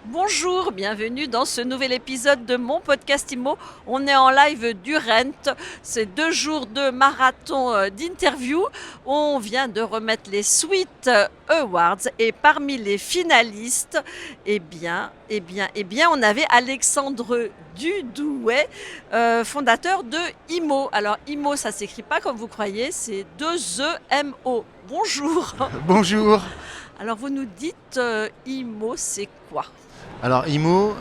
Bonjour, bienvenue dans ce nouvel épisode de mon podcast IMO. On est en live du Rent. C'est 2 jours de marathon d'interview. On vient de remettre les Sweet Awards et parmi les finalistes, on avait Alexandre Dudouet, fondateur de IMO. Alors IMO, ça s'écrit pas comme vous croyez, c'est 2 E-M-O. Bonjour. Bonjour. Alors vous nous dites IMO, c'est quoi ? Alors IMO,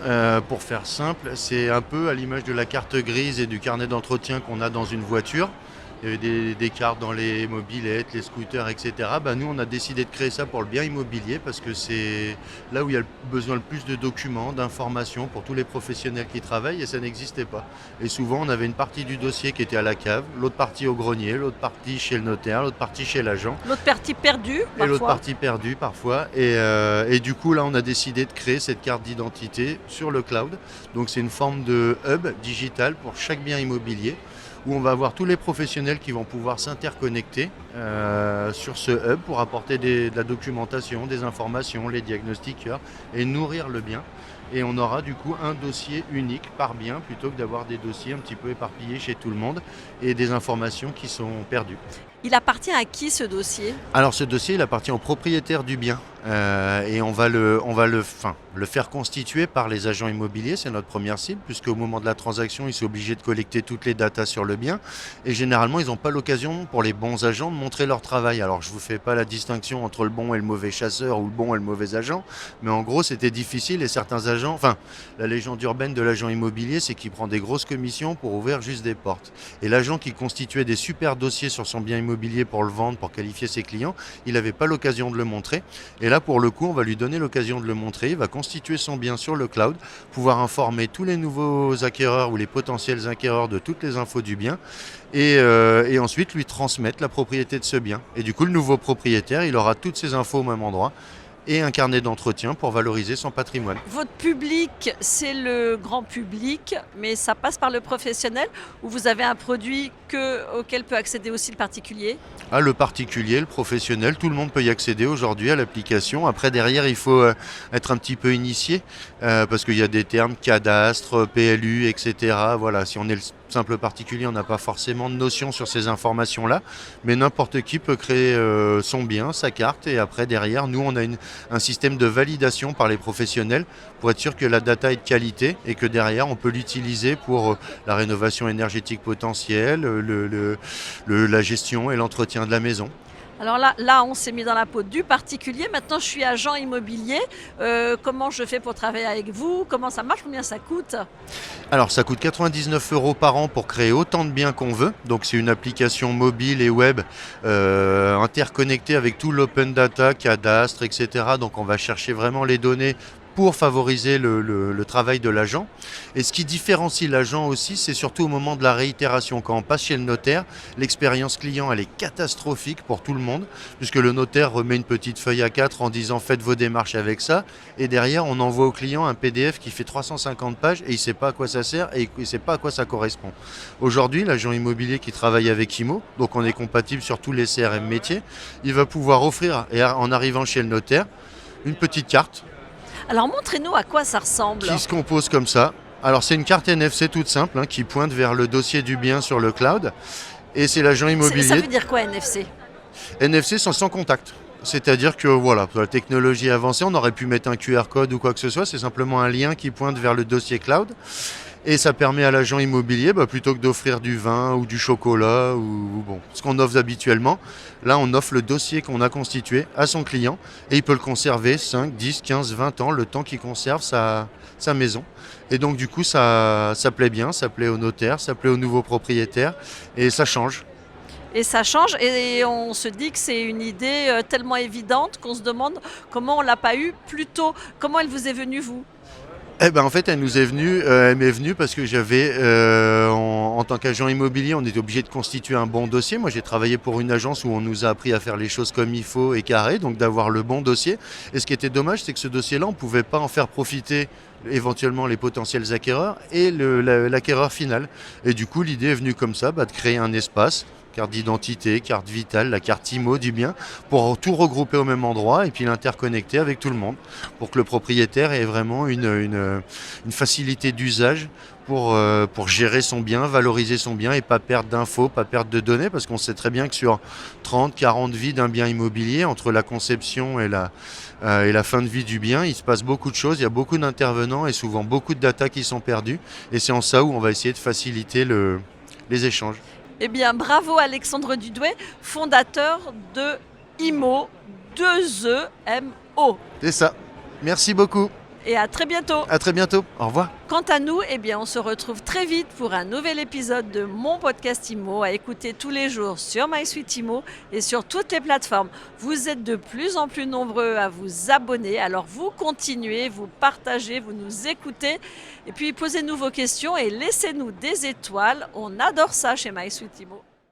pour faire simple, c'est un peu à l'image de la carte grise et du carnet d'entretien qu'on a dans une voiture. Il y avait des cartes dans les mobylettes, les scooters, etc. Nous, on a décidé de créer ça pour le bien immobilier parce que c'est là où il y a besoin le plus de documents, d'informations pour tous les professionnels qui travaillent et ça n'existait pas. Et souvent, on avait une partie du dossier qui était à la cave, l'autre partie au grenier, l'autre partie chez le notaire, l'autre partie chez l'agent. L'autre partie perdue, parfois. Et l'autre partie perdue, parfois. Et du coup, là, on a décidé de créer cette carte d'identité sur le cloud. Donc, c'est une forme de hub digital pour chaque bien immobilier, où on va avoir tous les professionnels qui vont pouvoir s'interconnecter sur ce hub pour apporter de la documentation, des informations, les diagnostiqueurs et nourrir le bien. Et on aura du coup un dossier unique par bien plutôt que d'avoir des dossiers un petit peu éparpillés chez tout le monde et des informations qui sont perdues. Il appartient à qui ce dossier ? Alors ce dossier, il appartient au propriétaire du bien et on va le faire constituer par les agents immobiliers, c'est notre première cible, puisqu'au moment de la transaction, ils sont obligés de collecter toutes les datas sur le bien et généralement, ils n'ont pas l'occasion pour les bons agents de montrer leur travail. Alors je ne vous fais pas la distinction entre le bon et le mauvais chasseur ou le bon et le mauvais agent, mais en gros, c'était difficile et certains agents, la légende urbaine de l'agent immobilier, c'est qu'il prend des grosses commissions pour ouvrir juste des portes. Et l'agent qui constituait des super dossiers sur son bien immobilier pour le vendre, pour qualifier ses clients, il n'avait pas l'occasion de le montrer. Et là, pour le coup, on va lui donner l'occasion de le montrer. Il va constituer son bien sur le cloud, pouvoir informer tous les nouveaux acquéreurs ou les potentiels acquéreurs de toutes les infos du bien et ensuite lui transmettre la propriété de ce bien. Et du coup, le nouveau propriétaire, il aura toutes ces infos au même endroit et un carnet d'entretien pour valoriser son patrimoine. Votre public, c'est le grand public, mais ça passe par le professionnel ou vous avez un produit auquel peut accéder aussi le particulier ? Le particulier, le professionnel, tout le monde peut y accéder aujourd'hui à l'application. Après, derrière, il faut être un petit peu initié parce qu'il y a des termes cadastre, PLU, etc. Voilà, si on est le simple particulier, on n'a pas forcément de notion sur ces informations-là, mais n'importe qui peut créer son bien, sa carte, et après, derrière, nous, on a un système de validation par les professionnels pour être sûr que la data est de qualité et que derrière, on peut l'utiliser pour la rénovation énergétique potentielle, la gestion et l'entretien de la maison. Alors là, on s'est mis dans la peau du particulier. Maintenant, je suis agent immobilier. Comment je fais pour travailler avec vous ? Comment ça marche ? Combien ça coûte ? Alors, ça coûte 99 € par an pour créer autant de biens qu'on veut. Donc, c'est une application mobile et web interconnectée avec tout l'open data, cadastre, etc. Donc, on va chercher vraiment les données pour favoriser le travail de l'agent. Et ce qui différencie l'agent aussi, c'est surtout au moment de la réitération. Quand on passe chez le notaire, l'expérience client, elle est catastrophique pour tout le monde, puisque le notaire remet une petite feuille A4 en disant « faites vos démarches avec ça ». Et derrière, on envoie au client un PDF qui fait 350 pages et il ne sait pas à quoi ça sert et il ne sait pas à quoi ça correspond. Aujourd'hui, l'agent immobilier qui travaille avec IMO, donc on est compatible sur tous les CRM métiers, il va pouvoir offrir, en arrivant chez le notaire, une petite carte. Alors montrez-nous à quoi ça ressemble. Qui se compose comme ça. Alors c'est une carte NFC toute simple qui pointe vers le dossier du bien sur le cloud. Et c'est l'agent immobilier. Ça veut dire quoi NFC ? NFC sans contact. C'est-à-dire que voilà, la technologie avancée, on aurait pu mettre un QR code ou quoi que ce soit. C'est simplement un lien qui pointe vers le dossier cloud. Et ça permet à l'agent immobilier, plutôt que d'offrir du vin ou du chocolat ou ce qu'on offre habituellement, là on offre le dossier qu'on a constitué à son client et il peut le conserver 5, 10, 15, 20 ans, le temps qu'il conserve sa maison. Et donc du coup ça plaît bien, ça plaît au notaire, ça plaît au nouveau propriétaire et ça change. Et ça change et on se dit que c'est une idée tellement évidente qu'on se demande comment on ne l'a pas eu plus tôt. Comment elle vous est venue, vous ? En fait, elle m'est venue parce que j'avais, en tant qu'agent immobilier, on était obligé de constituer un bon dossier. Moi, j'ai travaillé pour une agence où on nous a appris à faire les choses comme il faut et carré, donc d'avoir le bon dossier. Et ce qui était dommage, c'est que ce dossier-là, on ne pouvait pas en faire profiter éventuellement les potentiels acquéreurs et l'acquéreur final. Et du coup, l'idée est venue comme ça, de créer un espace carte d'identité, carte vitale, la carte IMO du bien, pour tout regrouper au même endroit et puis l'interconnecter avec tout le monde, pour que le propriétaire ait vraiment une facilité d'usage pour gérer son bien, valoriser son bien et pas perdre d'infos, pas perdre de données, parce qu'on sait très bien que sur 30, 40 vies d'un bien immobilier, entre la conception et la fin de vie du bien, il se passe beaucoup de choses, il y a beaucoup d'intervenants et souvent beaucoup de data qui sont perdus. Et c'est en ça où on va essayer de faciliter les échanges. Eh bien, bravo Alexandre Dudoué, fondateur de IMO, 2EMO. C'est ça. Merci beaucoup. Et à très bientôt. À très bientôt. Au revoir. Quant à nous, eh bien, on se retrouve très vite pour un nouvel épisode de mon podcast IMO à écouter tous les jours sur MySuite IMO et sur toutes les plateformes. Vous êtes de plus en plus nombreux à vous abonner, alors vous continuez, vous partagez, vous nous écoutez et puis posez-nous vos questions et laissez-nous des étoiles. On adore ça chez MySuite IMO.